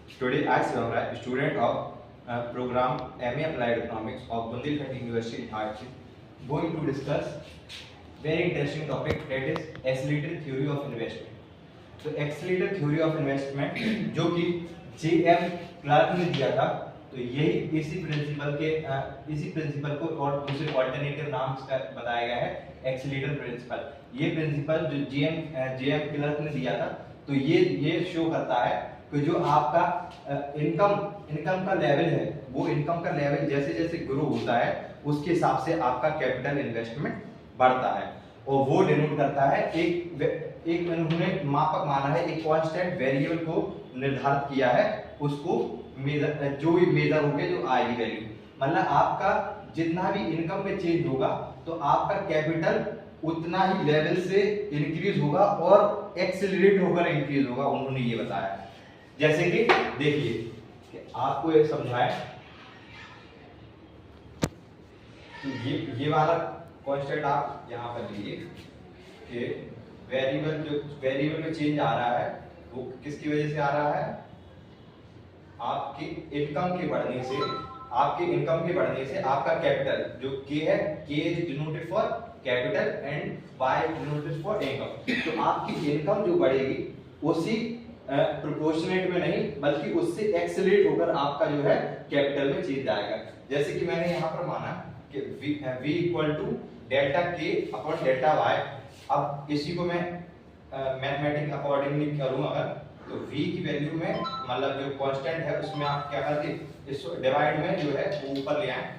Today I Shivam, student of program MA Applied Economics of Bundelkhand University in Arts, going to discuss very interesting topic, that is accelerator theory of investment. तो accelerator theory of investment जो कि JM Clark ने दिया था, तो यही इसी principal को और दूसरे ऑल्टरनेटिव नाम इसका बताया गया है एक्सीलरेटर प्रिंसिपल। ये प्रिंसिपल जो जेएम क्लार्क ने दिया था, तो ये शो करता है कि जो आपका इनकम का लेवल है, वो इनकम का लेवल जैसे जैसे ग्रो होता है उसके हिसाब से आपका कैपिटल इन्वेस्टमेंट बढ़ता है, और वो डिनोट करता है एक उन्होंने मापक माना है, एक कांस्टेंट वेरिएबल को निर्धारित किया है, उसको मेजर जो भी मेजर हो गया जो आएगी वैल्यू, मतलब आपका जितना भी इनकम में चेंज होगा तो आपका कैपिटल उतना ही लेवल से इंक्रीज होगा और एक्सेलरेट होकर इंक्रीज होगा, उन्होंने ये बताया। जैसे कि देखिए कि आपको ये समझाएं, ये वाला कांस्टेंट आप यहां पर लीजिए कि वेरिएबल में चेंज आ रहा है, वो किसकी वजह से आ रहा है? आपके इनकम के बढ़ने से आपका कैपिटल जो के है, K is denoted for capital and Y denoted for income. तो आपकी इनकम जो बढ़ेगी उसी प्रोपोर्शनेट में नहीं बल्कि उससे एक्सेलरेट होकर आपका जो है कैपिटल में चेंज आएगा। जैसे कि मैंने यहाँ पर माना कि v इक्वल टू डेल्टा के अपॉन डेल्टा वाई। अब इसी को मैं मैथमेटिक अकॉर्डिंगली करूँ अगर, तो v की वैल्यू में मतलब जो कांस्टेंट है उसमें आप क्या करके इस डिवाइड में जो है वो ऊपर ले आए,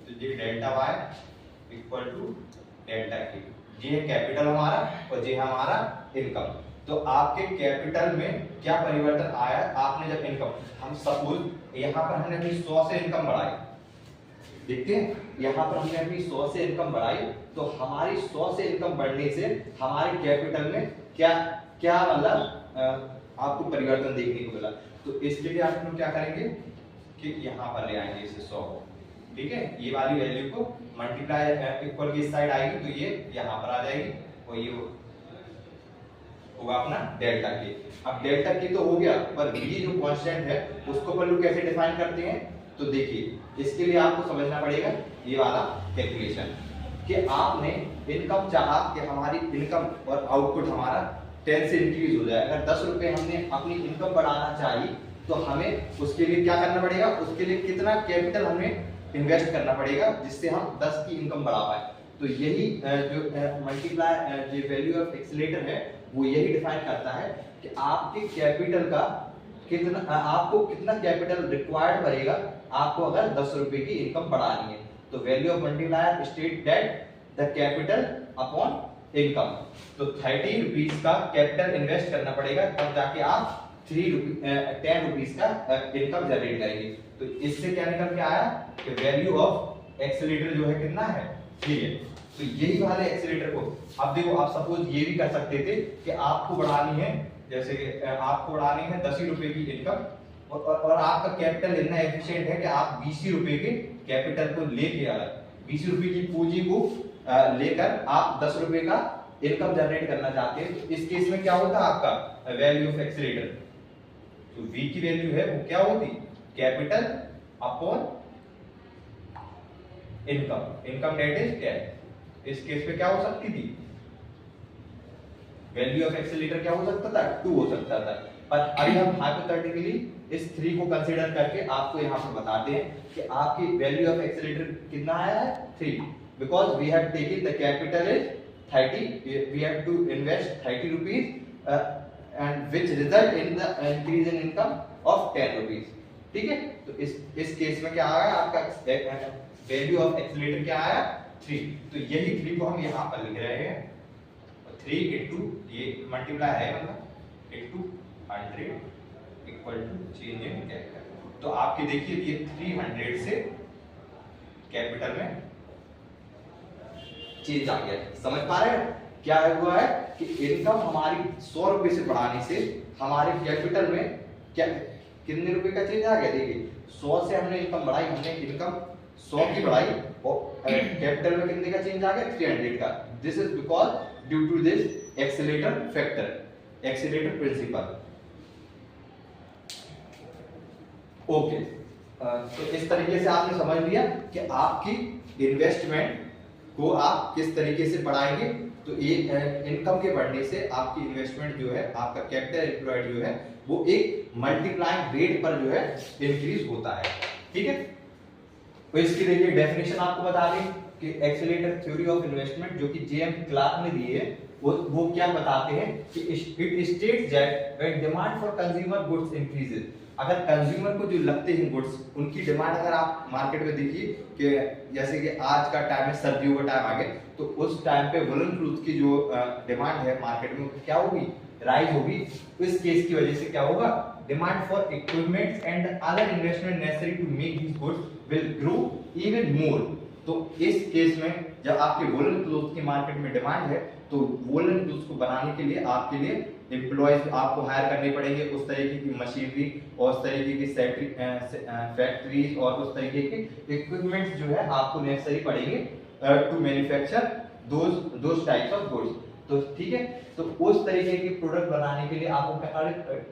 तो ये delta y equal to delta K, ये है कैपिटल हमारा और ये हमारा इनकम। तो आपके कैपिटल में क्या परिवर्तन आया? आपने जब इनकम, हम सपोज यहाँ पर हमने अपनी 100 से इनकम बढ़ाई, देखते हैं यहाँ पर हमने अपनी 100 से इनकम बढ़ाई, तो हमारी 100 से इनकम बढ़ने से हमारे कैपिटल में क्या क्या मतलब आपको परिवर्तन देखने को मिला। तो इसके लिए आप लोग क्या करेंगे कि यहाँ पर ले आएंगे इसे 100, ठीक है, ये वाली वैल्यू को मल्टीप्लाई इक्वल की साइड आएगी तो ये यहाँ पर आ जाएगी और ये होगा अपना डेल्टा के। अब डेल्टा के तो हो गया, पर ये जो कांस्टेंट है उसको अपन लोग कैसे डिफाइन करते हैं? तो देखिए इसके लिए आपको समझना पड़ेगा ये वाला कैलकुलेशन कि आपने इनकम चाहा कि हमारी इनकम और आउटपुट हमारा 10 से इंक्रीज हो जाए। अगर 10 रुपए हमने अपनी इनकम बढ़ाना चाहिए तो हमें उसके लिए क्या करना पड़ेगा? उसके लिए कितना कैपिटल हमें इन्वेस्ट करना पड़ेगा जिससे हम 10 की इनकम बढ़ा पाए। तो यही जो मल्टीप्लाई जो वैल्यू ऑफ एक्सीलरेटर है वो यही डिफाइन करता है कि आपके कैपिटल का आपको कितना कैपिटल रिक्वायर्ड पड़ेगा आपको अगर 10 रुपए की इनकम बढ़ानी है। तो value of multiplier state that the capital upon income. तो 30 रुपीज का कैपिटल इन्वेस्ट करना पड़ेगा तब जाके आप 10 रुपीज का इनकम जनरेट करेंगे। तो इससे क्या निकल के आया कि वैल्यू ऑफ एक्सीलरेटर जो है कितना है? 3 है। तो यही वाले एक्सीलरेटर को अब देखो, आप सपोज ये भी कर सकते थे कि आपको बढ़ानी है, जैसे कि आपको बढ़ानी है 10 रुपए की इनकम और आपका कैपिटल इतना एफिशिएंट है कि आप 20 रुपए के कैपिटल को लेके आ 20 रुपए की पूंजी को लेकर आप 10 रुपए का इनकम जनरेट करना चाहते हैं। तो इस केस में क्या होता है आपका वैल्यू ऑफ एक्सीलरेटर, तो v की वैल्यू है वो क्या होती? Capital upon income that is क्या है? इस केस में क्या हो सकती थी? वैल्यू ऑफ एक्सीलरेटर क्या हो सकता था? 2 हो सकता था। पर अभी हम हाइपोथेटिकली इस 3 को कंसीडर करके आपको यहाँ पर बताते हैं कि आपकी वैल्यू ऑफ एक्सीलरेटर कितना आया है? 3, because we have taken the capital is 30, we have to invest 30 rupees and which result in the increase in income of 10 rupees, ठीक है। तो इस केस में क्या आया आपका वैल्यू ऑफ एक्सीलरेटर क्या आया? 3। तो यही 3 को हम यहाँ पर लिख रहे हैं, 3 into ये मल्टीप्लाई है मतलब into 100 equal to change in capital. तो आपके देखिए ये 300 से कैपिटल में चेंज आ गया। समझ पा रहे हैं क्या हुआ है कि इनकम हमारी 100 रुपए से बढ़ाने से हमारे कैपिटल में क्या कितने रुपए का चेंज आ गया? देखिए 100 से हमने इनकम बढ़ाई, हमने इनकम 100 की बढ़ाई और कैपिटल में कितने का चेंज आ गया? 300 का। This is because due to this accelerator factor, accelerator principle. Okay, तो इस तरीके से आपने समझ लिया कि आपकी इन्वेस्टमेंट को आप किस तरीके से बढ़ाएंगे। तो ये इनकम के बढ़ने से आपकी इन्वेस्टमेंट जो है, आपका कैपिटल एम्प्लॉयड जो है वो एक मल्टीप्लाइंग रेट पर जो है इंक्रीज होता है। ठीक है, तो इसकी देखिए डेफिनेशन आपको बता दें कि एक्सीलरेटर थ्योरी ऑफ इन्वेस्टमेंट जो कि जेएम क्लार्क ने दी है, वो क्या बताते हैं कि it states that when demand for consumer goods increases, अगर कंज्यूमर को जो लगते हैं गुड्स, उनकी डिमांड अगर आप मार्केट में देखिए कि जैसे कि आज का टाइम है, सर्दियों का टाइम आ गया, तो उस टाइम पे वुलन क्लॉथ की जो डिमांड है मार्केट में क्या होगी, राइज होगी। तो इस केस की वजह से क्या होगा, demand for equipments and other investment necessary to make these goods will grow even more. तो इस केस में जब आपके वुलन क्लॉथ की मार्केट में डिमांड है, तो वुलन क्लॉथ को बनाने के लिए आपके लिए एम्प्लॉयज आपको हायर करने पड़ेंगे, उस तरीके की मशीनरी और उस तरीके की फैक्ट्रीज और उस तरीके के इक्विपमेंट्स जो है आपको नेसेसरी पड़ेंगे to manufacture those types of goods. तो ठीक है, तो उस तरीके के प्रोडक्ट बनाने के लिए आपको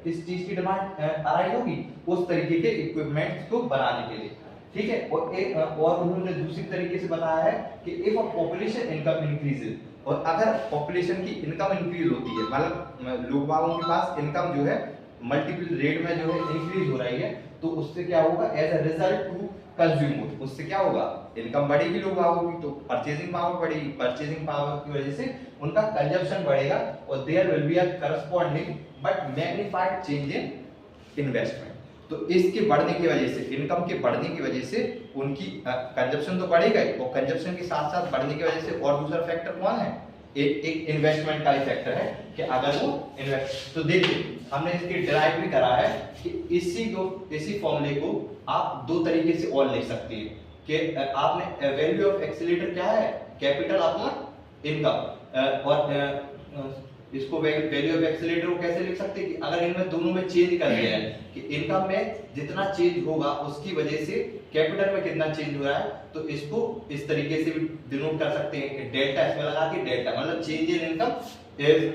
किस चीज की डिमांड अराइज होगी, उस तरीके के इक्विपमेंट्स को बनाने के लिए। ठीक है, और उन्होंने दूसरी तरीके से बताया है कि if a population income increases, और अगर पॉपुलेशन की इनकम इंक्रीज होती है, मतलब लोगों के पास इनकम जो है मल्टीपल रेट में जो है इंक्रीज हो रही है, तो उससे क्या होगा, as a result to consumer, उससे क्या होगा, इनकम बढ़ेगी लोगों की, तो परचेजिंग पावर बढ़ेगी, परचेजिंग पावर की वजह से उनका कंजप्शन बढ़ेगा, और there will be a corresponding but magnified change in investment. तो इसके बढ़ने की वजह से, इनकम के बढ़ने की वजह से उनकी कंजप्शन तो बढ़ेगा ही, और कंजप्शन के साथ साथ बढ़ने की वजह से और दूसरा फैक्टर कौन है, एक इन्वेस्टमेंट का ही फैक्टर है कि अगर वो इन्वेस्ट। तो देखिए हमने इसके डिराइव भी करा है कि इसी फॉर्मूले को आप दो तरीके से और लिख सकते हैं कि आपने वैल्यू ऑफ एक्सीलरेटर क्या है, कैपिटल अपॉन इनकम, और इसको वैल्यू ऑफ एक्सीलरेटर को कैसे लिख सकते हैं कि अगर इनमें दोनों में चेंज कर दिया है कि इनकम में जितना चेंज होगा उसकी वजह से कैपिटल में कितना चेंज हो रहा है, तो इसको इस तरीके से भी डिनोट कर सकते हैं कि डेल्टा, इसमें लगा के डेल्टा मतलब change in income is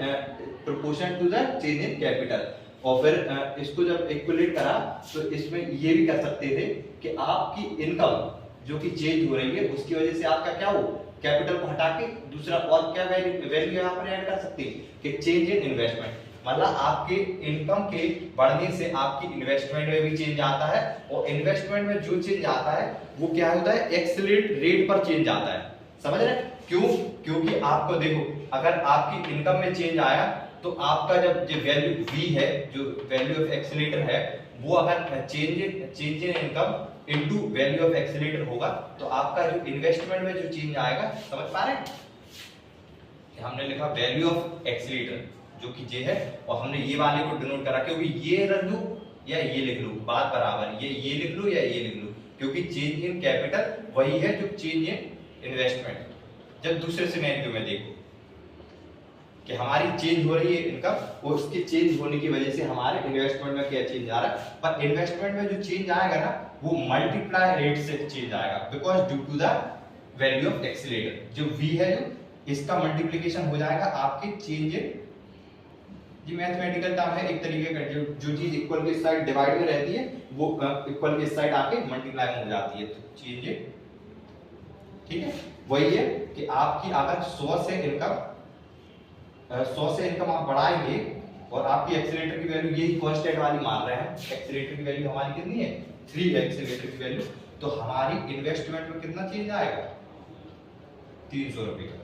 proportional to the change in capital. और फिर इसको जब इक्विलेट करा तो इसमें ये भी कर सकते थे कि आपकी इनकम जो कि चेंज हो रही है उसकी वजह से आपका क्या हो, कैपिटल को हटा के दूसरा और क्या वैल्यू यहाँ पर ऐड कर सकते हैं कि चेंज इन इन्वेस्टमेंट, मतलब आपके इनकम के बढ़ने से आपकी इन्वेस्टमेंट में भी चेंज आता है, और इन्वेस्टमेंट में जो चेंज आता है वो क्या होता है, एक्सीलरेट रेट पर चेंज आता है। समझ रहे हैं क्यों, क्योंकि आपको देखो अगर आपकी इनकम में चेंज आया तो आपका जब जो वैल्यू v है, जो वैल्यू ऑफ एक्सीलरेटर है, वो अगर change in income into value of accelerator होगा तो आपका जो इन्वेस्टमेंट में जो चेंज आएगा, समझ पा रहे हैं, हमने लिखा वैल्यू ऑफ एक्सीलरेटर जो कि जे है, और हमने ये वाले को डिनोट करा, क्योंकि ये रख लूं या ये लिख लूं बात बराबर, ये लिख लूं या ये लिख लूं, क्योंकि चेंज इन कैपिटल वही है जो चेंज इन इन्वेस्टमेंट। जब दूसरे सिनेरियो में देखो कि हमारी चेंज हो रही है इनकम, और उसके चेंज होने की वजह से हमारे इन्वेस्टमेंट में क्या चेंज आ रहा है, पर इन्वेस्टमेंट में जो चेंज आएगा ना वो मल्टीप्लाई रेट से चेंज आएगा, because due to the value of accelerator. जो v है जो इसका मल्टीप्लिकेशन हो जाएगा आपके चेंज इन, ये मैथमेटिकल टर्म है एक तरीके का, जो चीज इक्वल के साइड डिवाइड में रहती है वो इक्वल के साइड आके मल्टीप्लाई हो जाती है, तो चेंज इन, ठीक है, वही है कि आपकी अगर 100 से इनकम आप बढ़ाएंगे और आपकी एक्सीलरेटर की वैल्यू यही कांस्टेंट वाली मान रहे हैं, एक्सीलरेटर की वैल्यू हमारी कितनी है 3 है एक्सीलरेटर की वैल्यू, तो हमारी इन्वेस्टमेंट में कितना चेंज आएगा 300 रुपए का,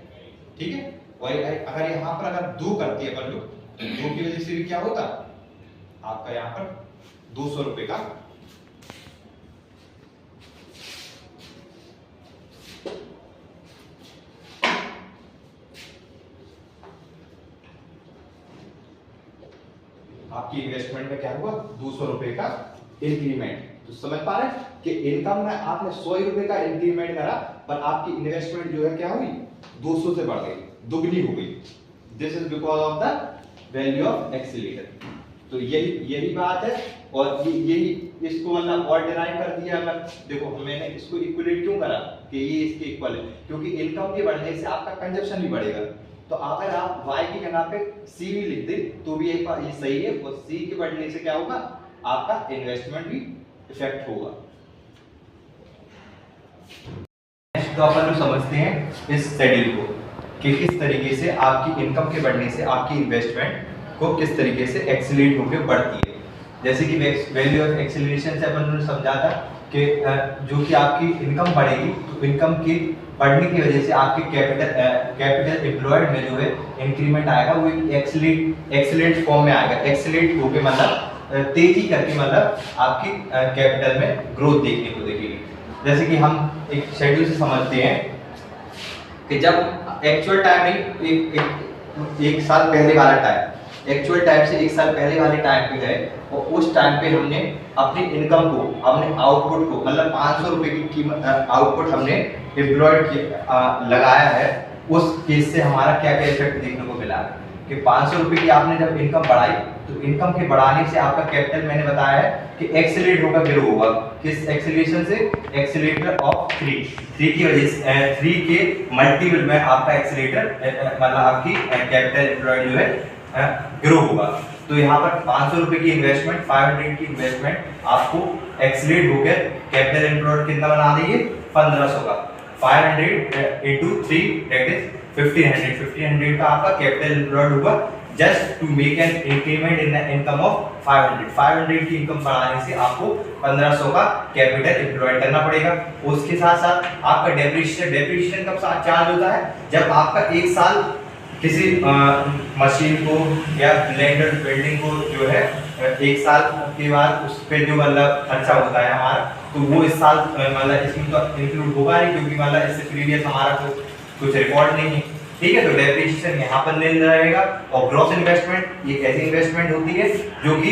ठीक है। और अगर यहाँ पर अगर 2 करती है वैल्यू, तो 2 की वजह से भी क्या होता आपका यहाँ पर 200 रुपए का आपकी इन्वेस्टमेंट में क्या हुआ 200 रुपए का इंक्रीमेंट। तो समझ पा रहे हैं कि इनकम में आपने 100 रुपए का इंक्रीमेंट करा, पर आपकी इन्वेस्टमेंट जो है क्या हुई 200 से बढ़ गई, दुगनी हो गई। This is because of the value of accelerator. तो यही बात है, और यही इसको मतलब और डिराइव कर दिया। अगर देखो मैंने इसको इक्विलेट क्यों करा कि ये इसके इक्वल है, क्योंकि इनकम के बढ़ने से आपका कंजप्शन भी बढ़ेगा। तो अगर आप y की जगह पे c भी लिख दे तो भी ये सही है, और c के बढ़ने से क्या होगा आपका इन्वेस्टमेंट भी इफेक्ट होगा। तो अपन लोग समझते हैं इस शेड्यूल को कि किस तरीके से आपकी इनकम के बढ़ने से आपकी इन्वेस्टमेंट को किस तरीके से एक्सीलरेट होकर बढ़ती है। जैसे कि वैल्यू ऑफ एक्सीलरेशन से अपन ने समझा था कि जो कि आपकी इनकम बढ़ेगी तो इनकम की बढ़ने की वजह से आपके कैपिटल एम्प्लॉयड में जो है इंक्रीमेंट आएगा, वो एक्सीलेंट फॉर्म में आएगा। एक्सीलेंट होकर मतलब तेजी करके मतलब आपकी कैपिटल में ग्रोथ देखने को देखेगी। जैसे कि हम एक शेड्यूल से समझते हैं कि जब एक्चुअल टाइम एक साल पहले वाला टाइम, एक्चुअल टाइम से एक साल पहले वाले टाइम पे गए और उस टाइम पे हमने अपनी इनकम को, अपने आउटपुट को मतलब 500 रुपए की कीमत आउटपुट हमने एम्प्लॉयड लगाया है, उस केस से हमारा क्या क्या इफेक्ट देखने को मिला कि 500 रुपए की आपने जब इनकम बढ़ाई तो इनकम के बढ़ाने से आपका कैपिटल मैंने बताया है कि एक्सीलरेट होगा, ग्रो होगा। किस एक्सीलरेशन से? एक्सीलरेटर ऑफ 3 की वजह से 3 के मल्टीपल में आपका एक्सीलरेटर मतलब आपकी कैपिटल एम्प्लॉयड जो है ग्रो होगा। तो यहाँ पर 500 रुपए की इन्वेस्टमेंट, 500 की इन्वेस्टमेंट आपको एक्सीलरेट होकर कैपिटल एम्प्लॉयड कितना बना देगी? 1500 का। 500 into 3 that is 1500। 1500 का आपका कैपिटल एम्प्लॉयड होगा just to make an increment in the income of 500। 500 की इनकम बढ़ाने से आपको 1500 का कैपिटल एम्प्लॉयड करना पड़ेगा। उसके साथ साथ आपका डेप्रिसिएशन कब चार्ज होता है? जब आपका एक साल किसी मशीन को या लैंड और बिल्डिंग को जो है एक साल के बाद उस पर जो मतलब खर्चा होता है हमारा, तो वो इस साल मतलब इसमें तो इंक्लूड होगा नहीं क्योंकि मतलब इससे प्रीवियस हमारा कुछ रिकॉर्ड नहीं है, ठीक है। तो डेप्रिसिएशन यहाँ पर नहीं रहेगा। और ग्रॉस इन्वेस्टमेंट ये ऐसी इन्वेस्टमेंट होती है जो कि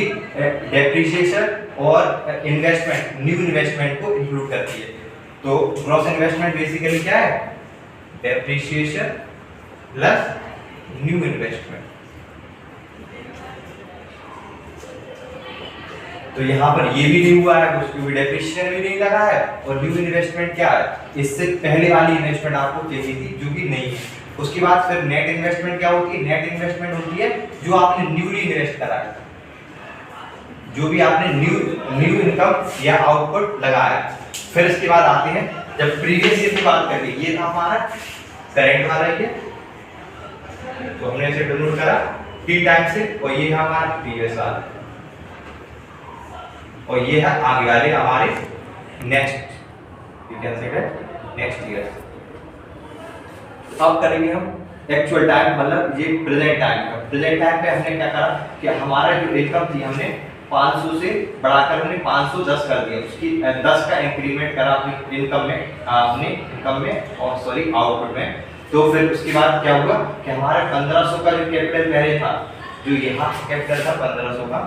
डेप्रिसिएशन और इन्वेस्टमेंट, न्यू इन्वेस्टमेंट को इंक्लूड करती है। तो ग्रॉस इन्वेस्टमेंट बेसिकली क्या है? Depreciation plus new investment. तो यहाँ पर ये भी नहीं हुआ है, उसको भी डेप्रिसिएशन भी नहीं लगा है। और न्यू इन्वेस्टमेंट क्या है? इससे पहले वाली इन्वेस्टमेंट आपको चाहिए थी जो कि नहीं है। उसके बाद फिर नेट इन्वेस्टमेंट क्या होती है? नेट इन्वेस्टमेंट होती है जो आपने न्यूली इन्वेस्ट करा है, जो भी आपने न्यू इनकम या आउटपुट लगाया। फिर इसके बाद आते हैं जब प्रीवियस ईयर की बात करें, ये था हमारा करंट वाला ये, तो हमने इसे डिनोट करा टी टाइम से, और ये है हमारा प्रीवियस वाला, और ये है आगे वाले हमारे next, you can say next year. अब करेंगे हम एक्चुअल टाइम, मतलब ये प्रेजेंट टाइम का। प्रेजेंट टाइम पे हमने क्या करा कि हमारा जो इनकम थी हमने 500 से बढ़ाकर हमने 510 कर दिया, उसकी 10 का इंक्रीमेंट करा अपनी इनकम में, अपने इनकम में और सॉरी आउटपुट में। तो फिर उसके बाद क्या हुआ कि हमारा 1500 का जो कैपिटल पहले था, जो यहाँ कैपिटल था 1500 का,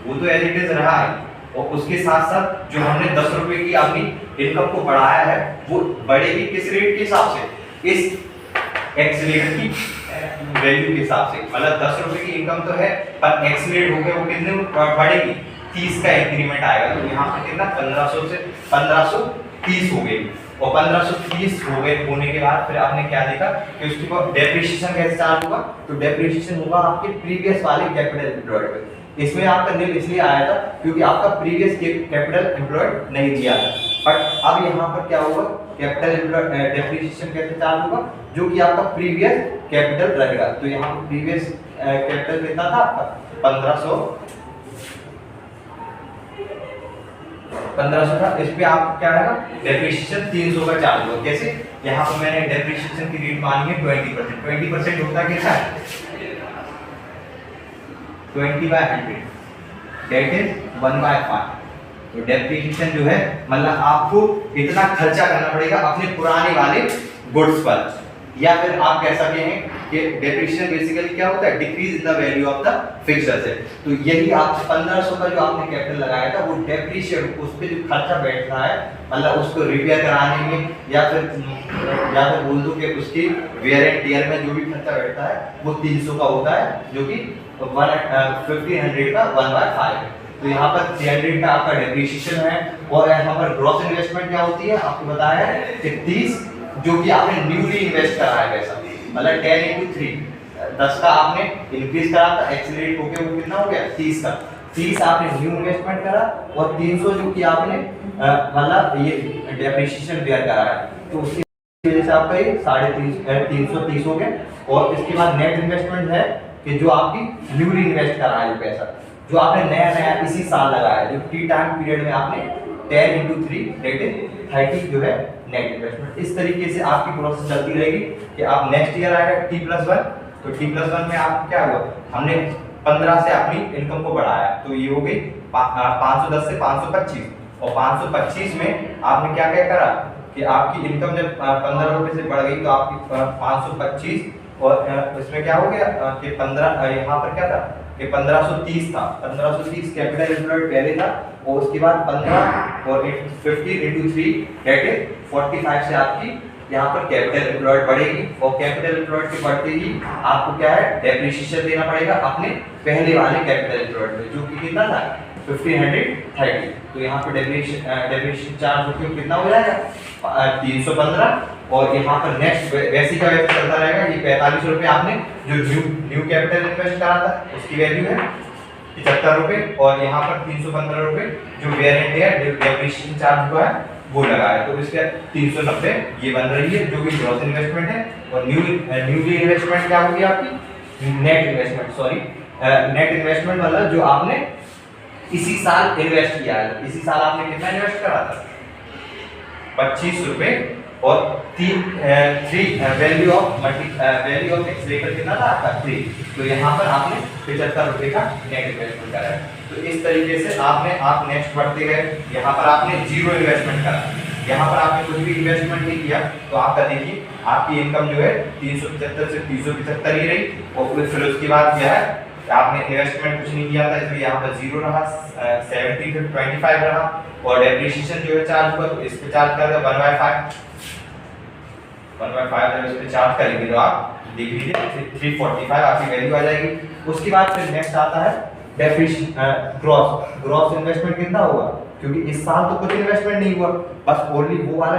वो तो एज इट इज रहा है। और उसके साथ साथ जो हमने 10 रुपए की अपनी इनकम को बढ़ाया है वो बढ़ेगी किस रेट के हिसाब से? इस एक्सीलरेट की वैल्यू के हिसाब से। मतलब 10 रुपए की इनकम तो है पर एक्सीलरेट होकर वो कितने बढ़ेगी? 30 का इंक्रीमेंट आएगा। तो यहाँ पे कितना 1500 से 1530 हो गई, और 1530 हो गए होने के बाद फिर आपने क्या देखा कि उसके बाद डेप्रिसिएशन कैसे चार्ज होगा? तो डेप्रिसिएशन होगा आपके प्रीवियस वाले कैपिटल एम्प्लॉयड पे। इसमें आपका निल इसलिए आया था क्योंकि आपका प्रीवियस कैपिटल एम्प्लॉयड नहीं दिया था। बट अब यहाँ पर क्या होगा? कैपिटल एम्प्लॉयड डेप्रिसिएशन कैसे चार्ज होगा? जो कि आपका प्रीवियस कैपिटल रहेगा। तो यहाँ पर प्रीवियस कैपिटल कितना था आपका? 1500 था। इस पे आप क्या है ना डेप्रिसिएशन 300 का चार्ज होगा। कैसे? यहाँ पर मैंने डेप्रिसिएशन की रेट मानी है 20%। 20% होता कितना है? 20/100 दैट इज 1/5। तो डेप्रिसिएशन जो है मतलब आपको इतना खर्चा करना पड़ेगा अपने पुराने वाले गुड्स पर, या फिर आप कह सकते हैं कि डेप्रिसिएशन बेसिकली क्या होता है? Decrease in the value of the fixed asset. तो यही आप 1500 का जो आपने कैपिटल लगाया था वो डेप्रिसिएट, उस पे जो खर्चा बैठ रहा है मतलब उसको रिपेयर कराने में या फिर बोल दो कि उसकी वेयर एंड टियर में जो भी खर्चा बैठता है वो 300 का होता है, जो कि 1500 का 1/5 है। तो यहाँ पर 300 का आपका डेप्रिसिएशन है। और यहाँ पर ग्रॉस इन्वेस्टमेंट क्या होती है आपको बताया है कि 30 जो कि आपने न्यूली इन्वेस्ट करा है पैसा, मतलब 10 into 3 10 का आपने इंक्रीज करा था, एक्सीलरेट होके वो कितना हो गया? 30 का। 30 आपने न्यू इन्वेस्टमेंट करा और 300 जो कि आपने मतलब ये डेप्रिसिएशन बेयर करा है, तो उसकी वजह से आपका ये 330 हो गया। और इसके बाद नेट इन्वेस्टमेंट है कि जो आपकी न्यूली इन्वेस्ट करा है, जो पैसा जो आपने नया नया इसी साल लगाया है, जो टी टाइम पीरियड में आपने 10 × 3 दैट इज 30 जो है नेट इन्वेस्टमेंट। इस तरीके से आपकी प्रोसेस चलती रहेगी कि आप नेक्स्ट ईयर आएगा T+1, तो T+1 में आप क्या हुआ, हमने 15 से अपनी इनकम को बढ़ाया, तो ये हो गई 510 से 525, और 525 में आपने क्या क्या करा कि आपकी इनकम जब 15 रुपए से बढ़ गई तो आपकी 525, और इसमें क्या हो गया कि 15 यहाँ पर क्या था कि 1530 था, 1530 कैपिटल एम्प्लॉयड पहले था, और उसके बाद 15 और 50 × 3 दैट इज 45 से आपकी यहाँ पर कैपिटल एम्प्लॉयड बढ़ेगी, और कैपिटल एम्प्लॉयड के बढ़ते ही आपको क्या है डेप्रिसिएशन देना पड़ेगा अपने पहले वाले कैपिटल एम्प्लॉयड में, जो कि कितना था 1530। तो यहाँ पर डेप्रिसिएशन चार्ज होकर कितना हो जाएगा 315, और यहाँ पर नेक्स्ट वैसी का वैसे चलता रहेगा। ये 45 रुपये आपने जो न्यू कैपिटल इन्वेस्ट करा था उसकी वैल्यू है 75 रुपये, और यहाँ पर 315 रुपये जो वेरिएंट है डेप्रिसिएशन चार्ज हुआ है वो लगा है, तो इसके 390 ये बन रही है जो कि ग्रॉस इन्वेस्टमेंट है। और न्यूली इन्वेस्टमेंट क्या होगी आपकी net investment, sorry net investment मतलब जो आपने इसी साल इन्वेस्ट किया है। इसी साल आपने कितना इन्वेस्ट करा था 25 रुपए, और 3 वैल्यू ऑफ एक्स लेकर कितना था आपका 3, तो यहाँ पर आपने 75 रुपए का नेट इन्वेस्टमेंट करा है। तो इस तरीके से आप नेक्स्ट बढ़ते गए। यहाँ पर आपने जीरो इन्वेस्टमेंट करा, यहाँ पर आपने कुछ भी इन्वेस्टमेंट नहीं किया, तो आपका देखिए आपकी इनकम जो है 375 से 375 ही रही, और फिर उसके बाद क्या है आपने इन्वेस्टमेंट कुछ नहीं किया था, इसलिए यहाँ पर जीरो रहा, 70 फिर 25 रहा, और डेप्रिसिएशन जो है चार्ज हुआ तो इस पे चार्ज कर 1/5 जब इस पे चार्ज करेंगे तो आप देख लीजिए 345 आपकी वैल्यू आ जाएगी। उसके बाद फिर नेक्स्ट आता है डेप्रिसिएशन ग्रॉस इन्वेस्टमेंट कितना होगा, क्योंकि इस साल तो कुछ इन्वेस्टमेंट नहीं हुआ, बस ओनली वो वाला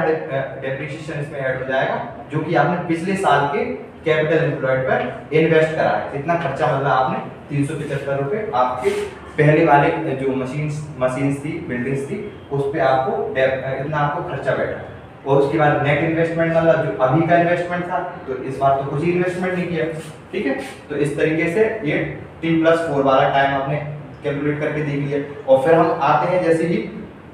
डेप्रिसिएशन इसमें ऐड हो जाएगा जो कि आपने पिछले साल के कैपिटल एम्प्लॉयड पर इन्वेस्ट करा है। इतना खर्चा मतलब आपने 375 रुपये आपके पहले वाले जो मशीन्स थी बिल्डिंग्स थी उस पे आपको इतना आपको खर्चा बैठा, और उसके बाद नेट इन्वेस्टमेंट मतलब जो अभी का इन्वेस्टमेंट था, तो इस बार तो कुछ ही इन्वेस्टमेंट नहीं किया, ठीक है। तो इस तरीके से ये T+4 वाला टाइम आपने कैलकुलेट करके देख लिया। और फिर हम आते हैं जैसे कि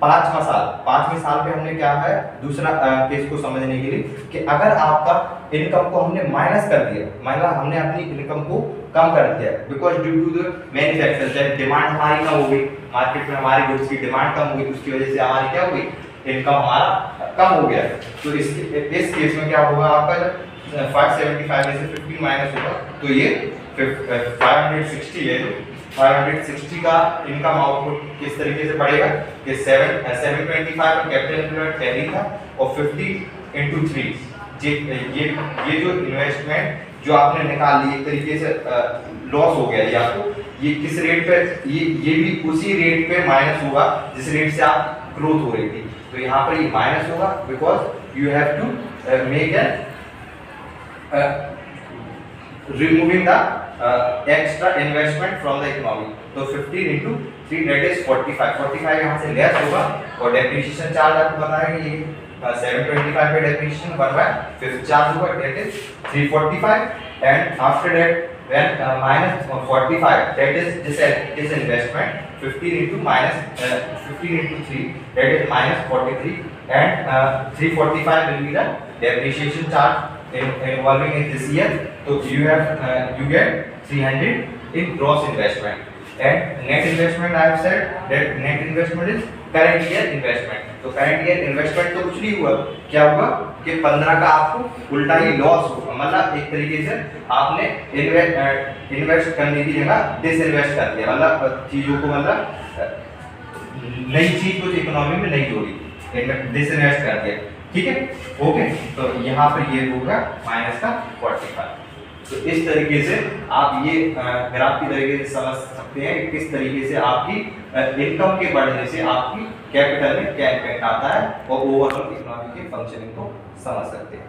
5वें साल पे हमने क्या है दूसरा केस को समझने के लिए कि अगर आपका इनकम को हमने माइनस कर दिया, मतलब हमने अपनी इनकम को कम कर दिया because due to the manufacture, जब डिमांड हमारी कम हो गई, मार्केट में हमारी गुड्स की डिमांड कम हो गई, उसकी वजह से हमारी क्या हो गई इनकम हमारा कम हो गया। तो इस केस में क्या होगा आपका जब 575 में से 15 माइनस होगा तो ये 560 है, 560 का इनकम आउटपुट किस तरीके से बढ़ेगा कि 725 का कैपिटल एम्प्लॉयड पहले था, और 50 × 3 ये जो इन्वेस्टमेंट जो आपने निकाल ली एक तरीके से लॉस हो गया, ये आपको ये किस रेट पे ये भी उसी रेट पे माइनस होगा जिस रेट से आप ग्रोथ हो रही थी। तो यहाँ पर ये माइनस होगा because you have to make an removing the extra investment from the economy. तो 50 × 3 दैट इज 45 यहाँ से लेस होगा, और डेप्रिसिएशन चार्ज आपको बताएंगे ये 725 पे डेप्रिसिएशन 1/5 चार्ज होगा that is 345, and after that when -45 that is this investment 15 × 3 that is -43, and 345 will be the depreciation charge involving in this year. So you get 300 in gross investment, and net investment I have said that net investment is current year investment. तो current year investment तो कुछ नहीं हुआ, क्या हुआ कि 15 का आपको उल्टा ही लॉस होगा, मतलब एक तरीके से आपने इन्वेस्ट करने की जगह डिसइन्वेस्ट कर दिया, मतलब चीजों को मतलब नई चीज कुछ इकोनॉमी में नहीं जोड़ी, डिसइन्वेस्ट कर दिया, ठीक है ओके। तो यहाँ पर ये होगा -45। तो इस तरीके से आप ये ग्राफ की तरीके से समझ सकते हैं कि किस तरीके से आपकी इनकम के बढ़ने से आपकी कैपिटल में क्या इम्पैक्ट आता है, और ओवरऑल इकोनॉमी के फंक्शनिंग को समझ सकते हैं।